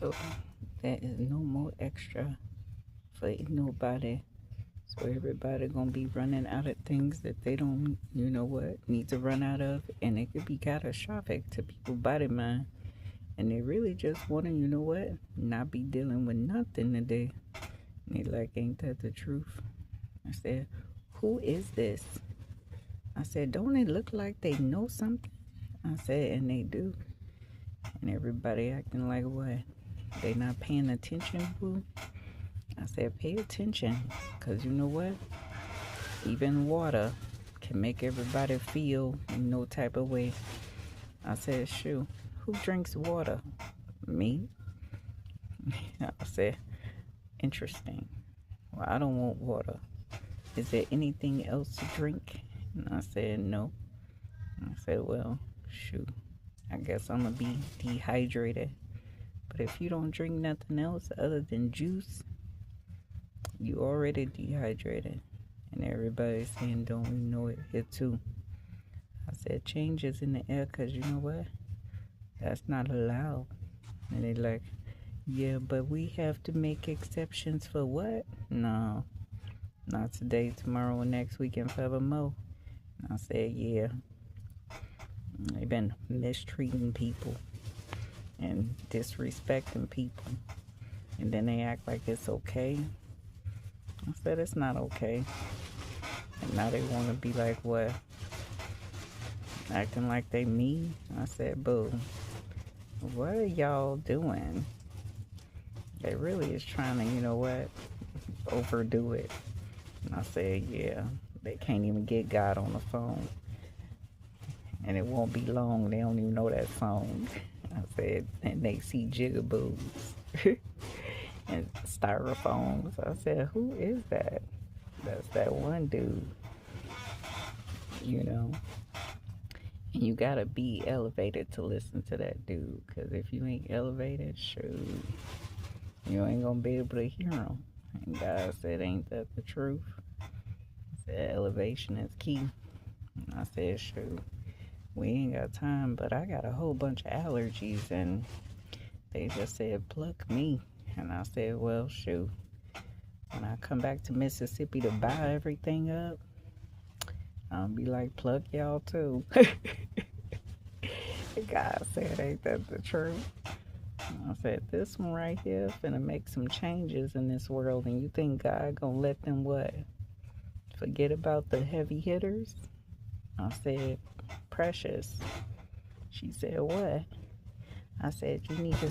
So there is no more extra for nobody. So everybody gonna be running out of things that they don't, need to run out of, and it could be catastrophic to people's body mind. And they really just want to, not be dealing with nothing today. And they like, ain't that the truth? I said, who is this? I said, don't it look like they know something? I said, and they do. And everybody acting like what? They not paying attention, boo? I said, pay attention, because you know what? Even water can make everybody feel in no type of way. I said, shoot, who drinks water? Me? I said, interesting. Well, I don't want water. Is there anything else to drink? And I said, no. I said, well, shoot, I guess I'm going to be dehydrated. But if you don't drink nothing else other than juice, you already dehydrated. And everybody's saying, don't we know it here too? I said, change is in the air, because you know what? That's not allowed. And they like, yeah, but we have to make exceptions for what? No, not today, tomorrow, next week, and forevermore. And I said, yeah, they've been mistreating people and disrespecting people. And then they act like it's okay. I said, it's not okay. And now they want to be like, what? Acting like they me? I said, boo, what are y'all doing? They really is trying to, overdo it. And I said, yeah, they can't even get God on the phone. And it won't be long. They don't even know that song. I said, and they see jigaboos and styrofoams. I said, who is that? That's that one dude, And you gotta be elevated to listen to that dude. Because if you ain't elevated, shoot, you ain't gonna be able to hear him. And God said, ain't that the truth? He said, elevation is key. And I said, shoot, we ain't got time, but I got a whole bunch of allergies. And they just said, pluck me. And I said, well, shoot, when I come back to Mississippi to buy everything up, I'll be like, pluck y'all too. God said, ain't that the truth? I said, this one right here finna make some changes in this world, and you think God gonna let them what? Forget about the heavy hitters? I said, Precious. She said, what? I said, you need to